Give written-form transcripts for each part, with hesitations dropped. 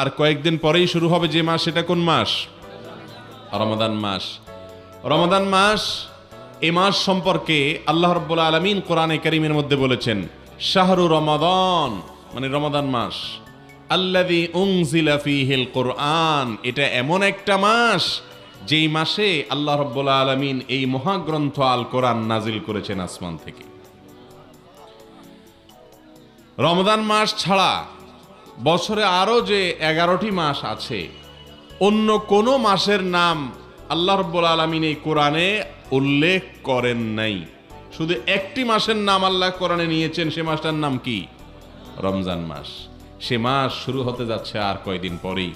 আর কয়েকদিন পরেই শুরু হবে যে মাস, সেটা কোন মাস? রমাদান মাস। রমাদান মাস, এই মাস সম্পর্কে আল্লাহ রাব্বুল আলামিন কোরআনে কারীমের মধ্যে বলেছেন, শাহরু রমাদান, মানে রমাদান মাস, আল্লাযী উনজিলা ফীহিল কুরআন, এটা এমন একটা মাস যেই মাসে আল্লাহ রাব্বুল আলামিন এই মহাগ্রন্থ আল কোরআন নাজিল করেছেন আসমান থেকে। রমাদান মাস ছাড়া বছরে আরো যে 11টি মাস আছে, অন্য কোন মাসের নাম আল্লাহ রাব্বুল আলামিন এই কোরআনে উল্লেখ করেন নাই। শুধু একটি মাসের নাম আল্লাহ কোরআনে নিয়েছেন, সে মাসটার নাম কি? রমজান মাস। সে মাস শুরু হতে যাচ্ছে আর কয়দিন পরেই।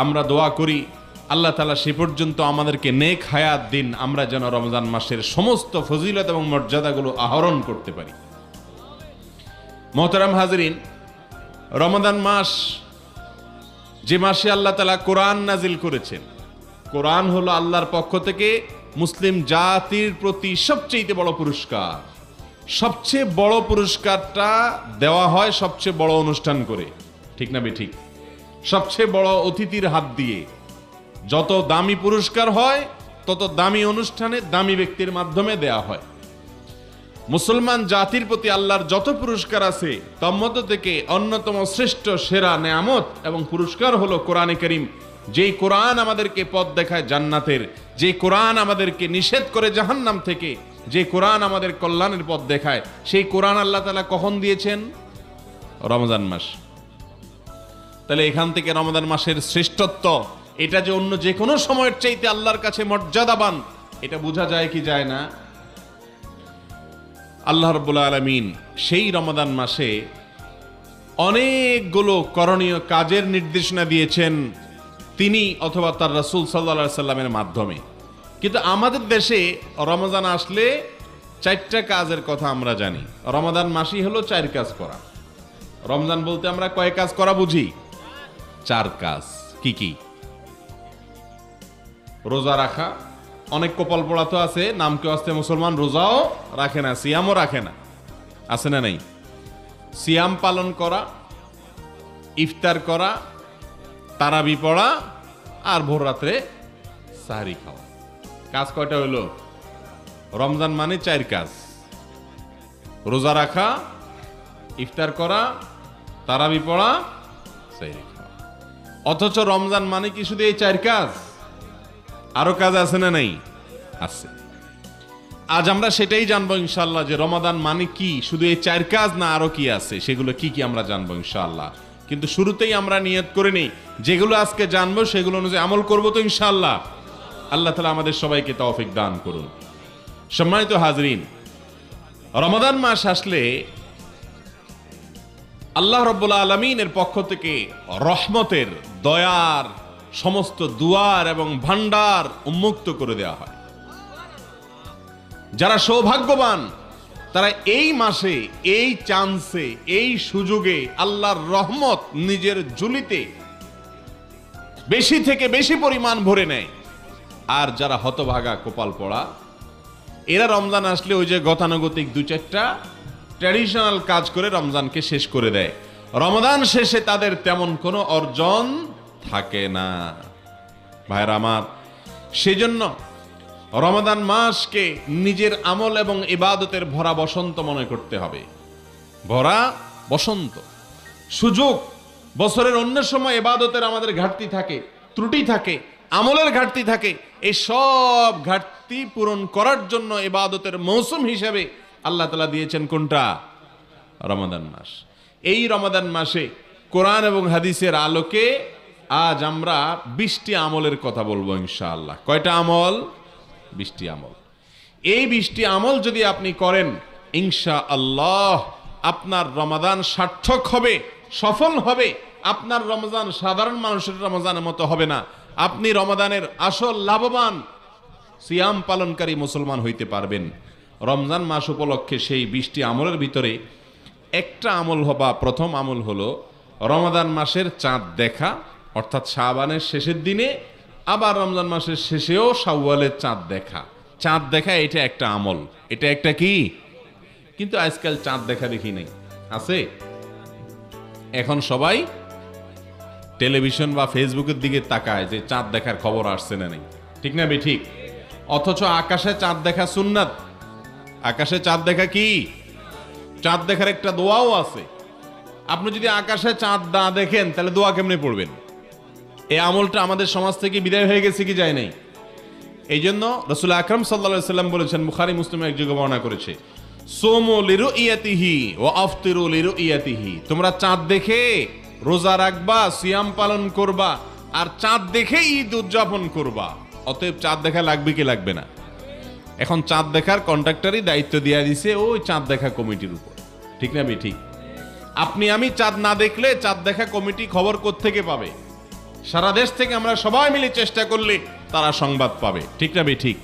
আমরা দোয়া করি আল্লাহ তাআলা সে পর্যন্ত আমাদেরকে নেক হায়াত দিন, আমরা যেন রমজান মাসের সমস্ত ফজিলত এবং মর্যাদাগুলো আহরণ করতে পারি। মোহতারাম হাজরিন, রমাদান মাস যে মাসে আল্লাহ তাআলা কোরআন নাজিল করেছেন, কোরআন হলো আল্লাহর পক্ষ থেকে মুসলিম জাতির প্রতি সবচেয়ে বড় পুরস্কার। সবচেয়ে বড় পুরস্কারটা দেওয়া হয় সবচেয়ে বড় অনুষ্ঠান করে, ঠিক না বেঠিক? সবচেয়ে বড় অতিথির হাত দিয়ে। যত দামি পুরস্কার হয় তত দামি অনুষ্ঠানে দামি ব্যক্তির মাধ্যমে দেয়া হয়। মুসলমান জাতির প্রতি আল্লাহর যত পুরস্কার আছে তার মধ্য থেকে অন্যতম শ্রেষ্ঠ সেরা নেয়ামত এবং পুরস্কার হলো কোরআনে কারীম। যেই কোরআন আমাদেরকে পথ দেখায় জান্নাতের, যে কোরআন আমাদেরকে নিষেধ করে জাহান্নাম থেকে, যে কোরআন আমাদের কল্যাণের পথ দেখায়, সেই কোরআন আল্লাহ তাআলা কখন দিয়েছেন? রমজান মাস। তাহলে এখান থেকে রমজান মাসের শ্রেষ্ঠত্ব, এটা যে অন্য যে কোনো সময়ের চাইতে আল্লাহর কাছে মর্যাদাবান, এটা বোঝা যায় কি যায় না? আল্লাহ রাব্বুল আলামিন সেই রমাদান মাসে অনেকগুলো করণীয় কাজের নির্দেশনা দিয়েছেন তিনি অথবা তার রাসূল সাল্লাল্লাহু আলাইহি সাল্লামের মাধ্যমে। কিন্তু আমাদের দেশে রমজান আসলে 4টা কাজের কথা আমরা জানি। রমাদান মাসই হলো 4 কাজ করা। রমজান বলতে আমরা কয় কাজ করা বুঝি? 4 কাজ। কি কি? রোজা রাখা। অনেক কপাল পোড়া তো আছে, নাম কেউ আসতে মুসলমান রোজাও রাখে না, সিয়ামও রাখে না, আছে না নাই? সিয়াম পালন করা, ইফতার করা, তারাবি পড়া, আর ভোর রাত্রে সাহরি খাওয়া। কাজ কয়টা হইল? রমজান মানে 4 কাজ। রোজা রাখা, ইফতার করা, তারাবি পড়া, সাহরি খাওয়া। অথচ রমজান মানে কি শুধু এই 4 কাজ? আরো কাজ আছে না নাই? আছে। আজ আমরা সেটাই জানবো ইনশাআল্লাহ, যে রমাদান মানে কি, শুধু এই 4 কাজ না আরো কি আছে, সেগুলো কি কি আমরা জানবো ইনশাআল্লাহ। কিন্তু শুরুতেই আমরা নিয়ত করে নেই, যেগুলো আজকে জানবো সেগুলো অনুযায়ী আমল করবো তো ইনশাআল্লাহ। আল্লাহ তাআলা আমাদের সবাইকে তৌফিক দান করুন। সম্মানিত হাজরিন, রমাদান মাস আসলে আল্লাহ রাব্বুল আলামিনের পক্ষ থেকে রহমতের, দয়ার সমস্ত দুয়ার এবং ভান্ডার উন্মুক্ত করে দেওয়া হয়। যারা সৌভাগ্যবান তারা এই মাসে, এই চান্সে, এই সুযোগে আল্লাহর রহমত নিজের ঝুলিতে বেশি থেকে বেশি পরিমাণ ভরে নেয়। আর যারা হতভাগা কপাল পড়া, এরা রমজান আসলে ওই যে গতানুগতিক 2-4টা ট্র্যাডিশনাল কাজ করে রমজানকে শেষ করে দেয়। রমজান শেষে তাদের তেমন কোনো অর্জন থাকে না। ভাইরা আমার, সেজন্য রমাদান মাসকে নিজের আমল এবং ইবাদতের ভরা বসন্ত মনে করতে হবে। ভরা বসন্ত, সুযোগ। বছরের অন্য সময় ইবাদতের আমাদের ঘাটতি থাকে, ত্রুটি থাকে, আমলের ঘাটতি থাকে। এই সব ঘাটতি পূরণ করার জন্য ইবাদতের মৌসুম হিসেবে আল্লাহ তাআলা দিয়েছেন কোনটা? রমাদান মাস। এই রমাদান মাসে কোরআন এবং হাদিসের আলোকে আজ আমরা 20টি আমলের কথা বলবো ইনশাআল্লাহ। কয়টা আমল? 20টি আমল। এই 20টি আমল যদি আপনি করেন ইনশাআল্লাহ আপনার রমাদান সার্থক হবে, সফল হবে। আপনার রমজান সাধারণ মানুষের রমজানের মতো হবে না। আপনি রমাদানের আসল লাভবান সিয়াম পালনকারী মুসলমান হইতে পারবেন। রমজান মাস উপলক্ষে সেই 20টি আমলের ভিতরে একটা আমল হবা, প্রথম আমল হলো রমাদান মাসের চাঁদ দেখা, অর্থাৎ শাবানের শেষের দিনে, আবার রমজান মাসের শেষেও শাওয়ালের চাঁদ দেখা। চাঁদ দেখা এটা একটা আমল, এটা একটা কি? কিন্তু আজকাল চাঁদ দেখা দেখি নাই, আছে? এখন সবাই টেলিভিশন বা ফেসবুকের দিকে তাকায় যে চাঁদ দেখার খবর আসছে না নেই, ঠিক না ঠিক? অথচ আকাশে চাঁদ দেখা সুন্নাত। আকাশে চাঁদ দেখা কি? চাঁদ দেখার একটা দোয়াও আছে। আপনি যদি আকাশে চাঁদ না দেখেন তাহলে দোয়া কেমনে পড়বেন? এই আমলটা আমাদের সমাজ থেকে বিদায় হয়ে গেছে কি যায় নাই? এই জন্য রাসূল আকরাম সাল্লাল্লাহু আলাইহি সাল্লাম বলেছেন, বুখারী মুসলিমে এক জায়গায় বর্ণনা করেছে, সোমু লিরুইয়াতিহি ওয়া আফতিরু লিরুইয়াতিহি। তোমরা চাঁদ দেখে রোজা রাখবা, সিয়াম পালন করবা, আর চাঁদ দেখে ঈদ উদযাপন করবা। অতএব চাঁদ দেখা লাগবে কি লাগবে না? এখন চাঁদ দেখার কন্ট্রাক্টরই দায়িত্ব দিয়ে দিছে ওই চাঁদ দেখা কমিটির উপর, ঠিক না ঠিক? আপনি আমি চাঁদ না দেখলে চাঁদ দেখা কমিটি খবর কোত্থেকে পাবে? সারা দেশ থেকে আমরা সবাই মিলে চেষ্টা করলে তারা সংবাদ পাবে, ঠিক না ঠিক?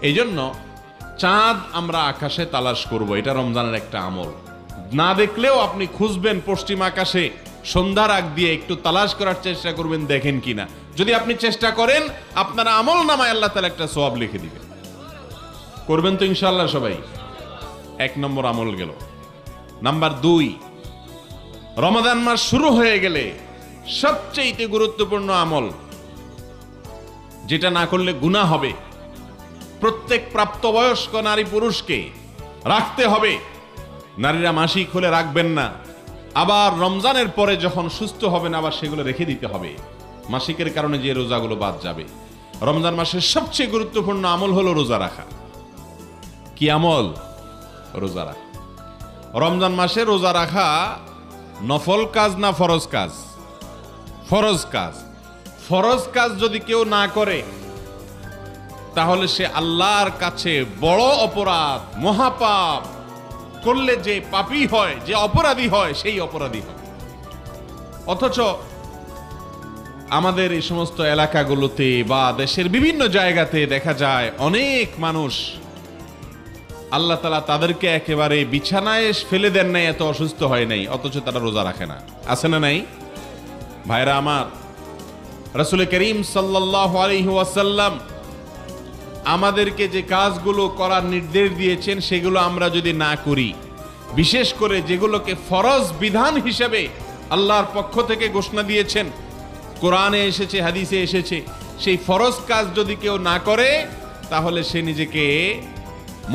এই জন্য চাঁদ আমরা আকাশে তালাশ করব, এটা রমজানের একটা আমল। না দেখলেও আপনি খুঁজবেন পশ্চিম আকাশে, সন্ধ্যার আগ দিয়ে একটু তালাশ করার চেষ্টা করবেন দেখেন কিনা। যদি আপনি চেষ্টা করেন আপনার আমল নামায় আল্লাহ তাআলা একটা সওয়াব লিখে দিবেন। করবেন তো ইনশাআল্লাহ সবাই? 1 নম্বর আমল গেল। নাম্বার 2, রমাদান মাস শুরু হয়ে গেলে সবচেয়ে গুরুত্বপূর্ণ আমল, যেটা না করলে গুনাহ হবে, প্রত্যেক প্রাপ্তবয়স্ক নারী পুরুষকে রাখতে হবে। নারীরা মাসিক হলে রাখবেন না, আবার রমজানের পরে যখন সুস্থ হবেন আবার সেগুলো রেখে দিতে হবে। মাসিকের কারণে যে রোজাগুলো বাদ যাবে। রমজান মাসের সবচেয়ে গুরুত্বপূর্ণ আমল হলো রোজা রাখা। কি আমল? রোজা রাখা। রমজান মাসে রোজা রাখা নফল কাজ না ফরজ কাজ? ফরজ কাজ। ফরজ কাজ যদি কেউ না করে তাহলে সে আল্লাহর কাছে বড় অপরাধ, মহাপাপ করলে যে পাপী হয়, যে অপরাধী হয়, সেই অপরাধী হয়। অথচ আমাদের এই সমস্ত এলাকাগুলোতে বা দেশের বিভিন্ন জায়গাতে দেখা যায় অনেক মানুষ, আল্লাহ তাআলা তাদেরকে একেবারে বিছানায় ফেলে দেন নাই, এত অসুস্থ হয় নাই, অথচ তারা রোজা রাখে না। আছে না নাই? ভাইরা আমার, রাসূল করিম সাল্লাল্লাহু আলাইহি ওয়াসাল্লাম আমাদেরকে যে কাজগুলো করার নির্দেশ দিয়েছেন সেগুলো আমরা যদি না করি, বিশেষ করে যেগুলোকে ফরজ বিধান হিসেবে আল্লাহর পক্ষ থেকে ঘোষণা দিয়েছেন, কোরআনে এসেছে, হাদিসে এসেছে, সেই ফরজ কাজ যদি কেউ না করে তাহলে সে নিজেকে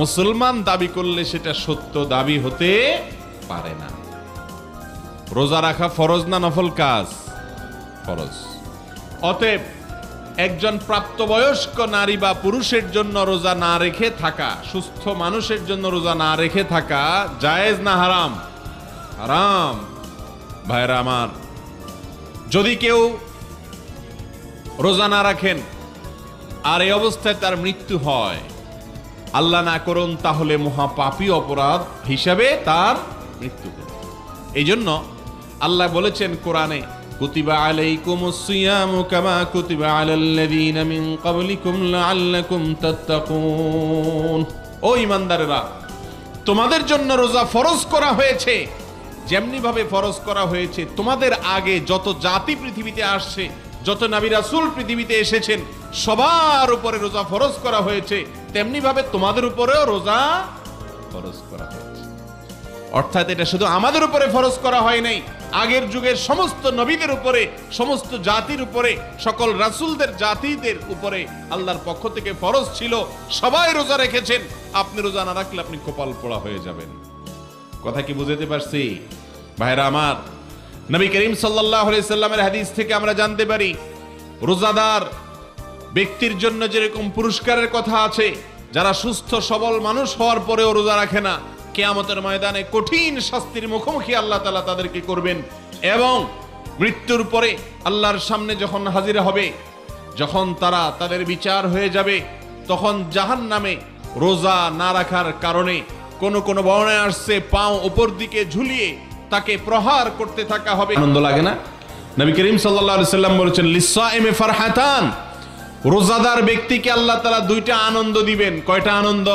মুসলমান দাবি করলে সেটা সত্য দাবি হতে পারে না। রোজা রাখা ফরজ না নফল কাজ? ফরজ। অতএব একজন প্রাপ্তবয়স্ক নারী বা পুরুষের জন্য রোজা না রেখে থাকা, সুস্থ মানুষের জন্য রোজা না রেখে থাকা জায়েজ না হারাম? হারাম। ভাইরা আমার, যদি কেউ রোজা না রাখেন আর এই অবস্থায় তার মৃত্যু হয়, আল্লাহ না করুন, তাহলে মহাপাপী অপরাধ হিসাবে তার মৃত্যু হবে। এই জন্য আল্লাহ বলেছেন কোরআনে, কুতিবা আলাইকুমুস সিয়ামু কামা কুতিবা আলাল্লাযীনা মিন ক্বাবলিকুম লাআল্লাকুম তাত্তাকুন। ও ঈমানদারেরা, তোমাদের জন্য রোজা ফরজ করা হয়েছে যেমনি ভাবে ফরজ করা হয়েছে তোমাদের আগে যত জাতি পৃথিবীতে আসছে, যত নবী রাসূল পৃথিবীতে এসেছেন, সবার উপরে রোজা ফরজ করা হয়েছে, তেমনি ভাবে তোমাদের উপরেও রোজা ফরজ করা হয়েছে। অর্থাৎ এটা শুধু আমাদের উপরে ফরজ করা হয় নাই, আগের যুগের সমস্ত নবীদের উপরে, সমস্ত জাতির উপরে, সকল রাসূলদের জাতিদের উপরে আল্লাহর পক্ষ থেকে ফরজ ছিল। সবাই রোজা রেখেছেন। আপনি রোজা না রাখলে আপনি কপাল পোড়া হয়ে যাবেন। কথা কি বুঝাতে পারছি? ভাইরা আমার, নবী করিম সাল্লাল্লাহু আলাইহি সাল্লামের হাদিস থেকে আমরা জানতে পারি, রোজাদার ব্যক্তির জন্য যেরকম পুরস্কারের কথা আছে, যারা সুস্থ সবল মানুষ হওয়ার পরেও রোজা রাখে না, কিয়ামতের ময়দানে কঠিন শাস্তির মুখোমুখি আল্লাহ তাআলা তাদেরকে করবেন। এবং মৃত্যুর পরে আল্লাহর সামনে যখন হাজির হবে, যখন তারা তাদের বিচার হয়ে যাবে, তখন জাহান্নামে রোজা না রাখার কারণে কোন কোন বর্ণনায় আসছে পাও উপর দিকে ঝুলিয়ে তাকে প্রহার করতে থাকা হবে। আনন্দ লাগে না? নবী করিম সাল্লাল্লাহু আলাইহি সাল্লাম বলেছেন, লিসাইমি ফারহাতান, রোজাদার ব্যক্তিকে আল্লাহ তাআলা দুইটা আনন্দ দিবেন। কয়টা আনন্দ?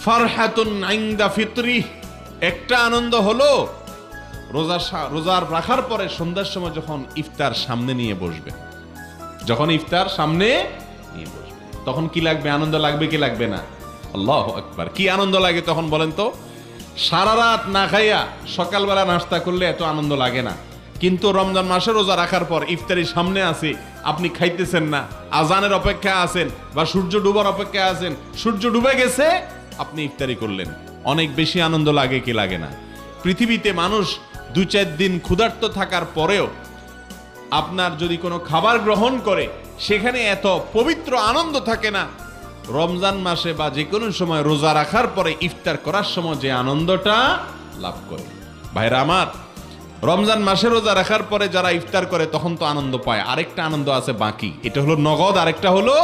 ফারহাতুন ইনদা ফিতরি, একটা আনন্দ হলো রোজার রাখার পরে সন্ধ্যার সময় যখন ইফতার সামনে নিয়ে বসবে, যখন ইফতার সামনে নিয়ে বসবে তখন কি লাগবে? আনন্দ লাগবে কি লাগবে না? আল্লাহু আকবার, কি আনন্দ লাগে তখন বলেন তো? সারা রাত না খাইয়া সকালবেলা নাস্তা করলে এত আনন্দ লাগে না, কিন্তু রমজান মাসে রোজা রাখার পর ইফতারি সামনে আছে, আপনি খাইতেছেন না, আজানের অপেক্ষা আছেন বা সূর্য ডুবার অপেক্ষা আছেন, সূর্য ডুবে গেছে, আপনি ইফতারি করলেন, অনেক বেশি আনন্দ লাগে কি লাগে না? পৃথিবীতে মানুষ 2-4 দিন ক্ষুধার্ত থাকার পরেও আপনার যদি কোনো খাবার গ্রহণ করে সেখানে এত পবিত্র আনন্দ থাকে না, রমজান মাসে বা যে কোনো সময় রোজা রাখার পরে ইফতার করার সময় যে আনন্দটা লাভ করে। ভাইরা আমার, রমজান মাসে রোজা রাখার পরে যারা ইফতার করে তখন তো আনন্দ পায়, আরেকটা আনন্দ আছে বাকি, এটা হলো নগদ, আরেকটা হলো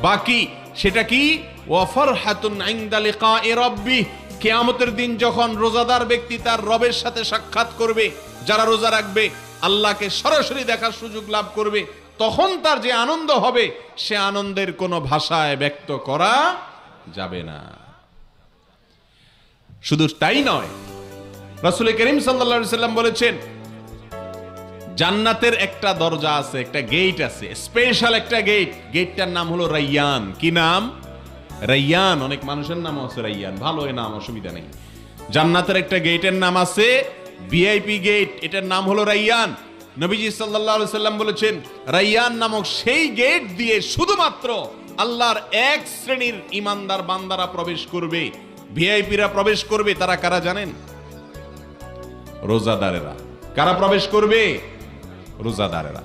বাকি। সেটা কি? ওয়াফারহাতুন ইনদা লিকাই রাব্বি, কিয়ামতের দিন যখন রোজাদার ব্যক্তি তার রবের সাথে সাক্ষাৎ করবে, যারা রোজা রাখবে আল্লাহকে সরাসরি দেখার সুযোগ লাভ করবে, তখন তার যে আনন্দ হবে সে আনন্দের কোনো ভাষায় ব্যক্ত করা যাবে না। শুধু তাই নয়, রাসূল করিম সাল্লাল্লাহু আলাইহি সাল্লাম বলেছেন জান্নাতের একটা দরজা আছে, একটা গেট আছে, স্পেশাল একটা গেট, গেটটার নাম হলো রাইয়ান। কি নাম? রাইয়ান। অনেক মানুষের নাম আছে রাইয়ান, ভালো এই নাম, অসুবিধা নেই। জান্নাতের একটা গেটের নাম আছে ভিআইপি গেট, এটার নাম হলো রাইয়ান। নবীজি সাল্লাল্লাহু আলাইহি সাল্লাম বলেছেন রাইয়ান নামক সেই গেট দিয়ে শুধুমাত্র আল্লাহর এক শ্রেণীর ঈমানদার বান্দারা প্রবেশ করবে, ভিআইপিরা প্রবেশ করবে। তারা কারা জানেন? রোজাদারেরা। কারা প্রবেশ করবে? রোজাদারেরা।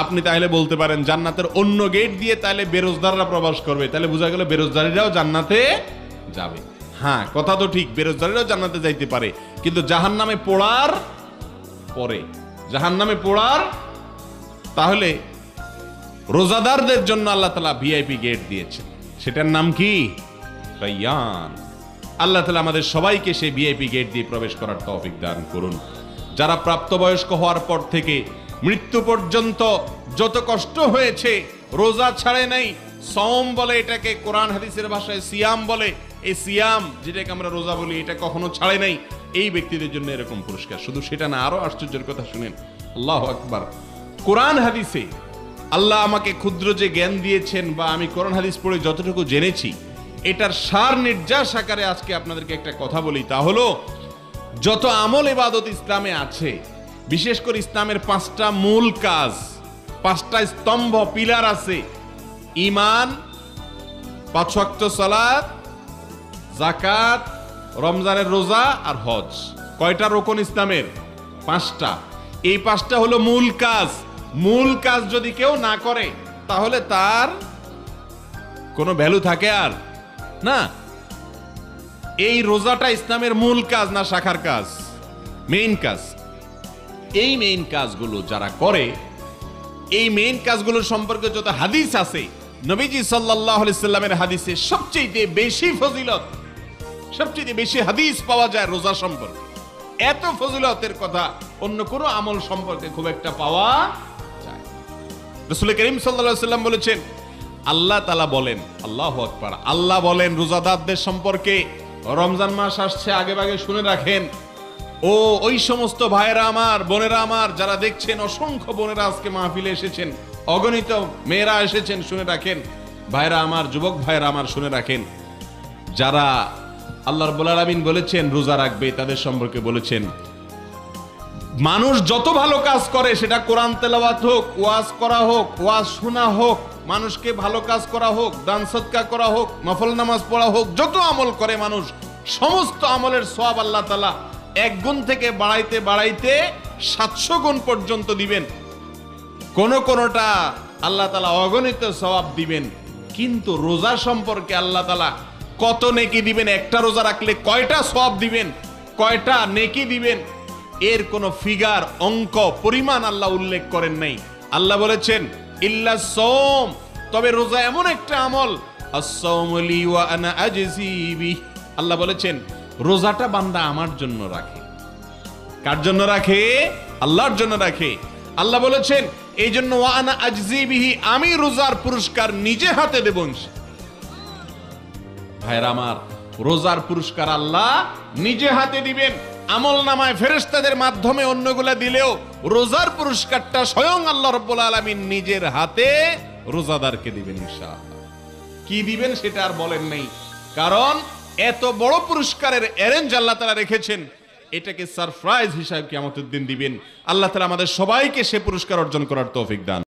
আপনি তাহলে বলতে পারেন জান্নাতের অন্য গেট দিয়ে তাহলে বেরোজদাররা প্রবেশ করবে, তাহলে বোঝা গেল বেরোজদারিরাও জান্নাতে যাবে। হ্যাঁ, কথা তো ঠিক, বেরোজদারিরাও জান্নাতে যাইতে পারে, কিন্তু জাহান্নামে পোড়ার পরে, জাহান্নামে পোড়ার, তাহলে রোজাদারদের জন্য আল্লাহ তাআলা ভিআইপি গেট দিয়েছেন, সেটার নাম কি? রাইয়ান। আল্লাহ তাআলা আমাদের সবাইকে সেই ভিআইপি গেট দিয়ে প্রবেশ করার তৌফিক দান করুন। যারা প্রাপ্তবয়স্ক হওয়ার পর থেকে মৃত্যু পর্যন্ত যত কষ্ট হয়েছে, রোজা ছাড়ে নাই, সওম বলে এটাকে, কোরআন হাদিসের ভাষায় সিয়াম বলে, এই সিয়াম যেটাকে আমরা রোজা বলি, এটা কখনো ছাড়ে নাই, এই ব্যক্তিদের জন্য এরকম পুরস্কার। শুধু সেটা না, আরো আশ্চর্যের কথা শুনেন, আল্লাহু আকবার। কোরআন হাদিসে আল্লাহ আমাকে ক্ষুদ্র যে জ্ঞান দিয়েছেন বা আমি কোরআন হাদিস পড়ে যতটুকু জেনেছি, এটার সার নির্যাস আকারে আজকে আপনাদেরকে একটা কথা বলি, তা হলো যত আমল ইবাদত ইসলামে আছে, বিশেষ করে ইসলামের 5টা মূল কাজ, 5টা স্তম্ভ পিলার আছে, ঈমান, 5 ওয়াক্ত সালাত, যাকাত, রমজানের রোজা আর হজ। কয়টা রোকন ইসলামের? 5টা। এই 5টা হলো মূল কাজ। মূল কাজ যদি কেউ না করে তাহলে তার কোনো ভ্যালু থাকে আর না। এই রোজাটা ইসলামের মূল কাজ না শাখার কাজ? মেইন কাজ। এই মেইন কাজগুলো যারা করে, এই মেইন কাজগুলো সম্পর্কে যত হাদিস আছে, নবীজি সাল্লাল্লাহু আলাইহি সাল্লামের হাদিসে সবচেয়ে বেশি ফজিলত, সবচেয়ে বেশি হাদিস পাওয়া যায় রোজা সম্পর্কে। এত ফজিলতের কথা অন্য কোনো আমল সম্পর্কে খুব একটা পাওয়া যায়। রাসূল করিম সাল্লাল্লাহু আলাইহি সাল্লাম বলেছেন, আল্লাহ তাআলা বলেন, আল্লাহু আকবার, আল্লাহ বলেন রোজাদারদের সম্পর্কে, রমজান মাস আসছে, আগে ভাগে শুনে রাখেন, ও ওই সমস্ত ভাইরা আমার, বোনেরা আমার যারা দেখছেন, অসংখ্য বোনেরা আজকে মাহফিলে এসেছেন, অগণিত মেয়েরা এসেছেন, শুনে রাখেন, ভাইরা আমার, যুবক ভাইরা আমার শুনে রাখেন, যারা আল্লাহ রাব্বুল আলামিন বলেছেন রোজা রাখবে, তাদের সম্পর্কে বলেছেন মানুষ যত ভালো কাজ করে, সেটা কোরআন তেলাওয়াত হোক, ওয়াজ করা হোক, ওয়াজ শোনা হোক, মানুষকে ভালো কাজ করা হোক, দান সদকা করা হোক, নফল নামাজ পড়া হোক, যত আমল করে মানুষ, সমস্ত আমলের সওয়াব আল্লাহ তাআলা 1 গুণ থেকে বাড়াইতে বাড়াইতে 700 গুণ পর্যন্ত দিবেন। কোনটা আল্লাহ তাআলা অগণিত সওয়াব দিবেন। কিন্তু রোজা সম্পর্কে আল্লাহ তাআলা কত নেকি দিবেন, একটা রোজা রাখলে কয়টা সওয়াব দিবেন, কয়টা নেকি দিবেন, এর কোনো ফিগার, অঙ্ক, পরিমাণ আল্লাহ উল্লেখ করেন নাই। আল্লাহ বলেছেন ইল্লা সাওম, তবে রোজা এমন একটা আমল, আস-সাওমু লি ওয়া আনা আজজি বিহি, আল্লাহ বলেছেন রোজাটা বান্দা আমার জন্য রাখে। কার জন্য রাখে? আল্লাহর জন্য রাখে। আল্লাহ বলেছেন এই জন্য ওয়া আনা আজজি বিহি, আমি রোজার পুরস্কার নিজে হাতে দেব। ভাইরা আমার, রোজার পুরস্কার আল্লাহ নিজে হাতে দিবেন। আমল নামায় ফেরেশতাদের মাধ্যমে অন্যগুলা দিলেও রোজার পুরস্কারটা স্বয়ং আল্লাহ রাব্বুল আলামিন নিজের হাতে রোজাদারকে দিবেন ইনশাআল্লাহ। কি দিবেন সেটা আর বলেন নাই, কারণ এত বড় পুরস্কারের অ্যারেঞ্জ আল্লাহ তাআলা রেখেছেন। এটাকে সারপ্রাইজ হিসাবে কিয়ামতের দিন দিবেন। আল্লাহ তাআলা আমাদের সবাইকে সে পুরস্কার অর্জন করার তৌফিক দান।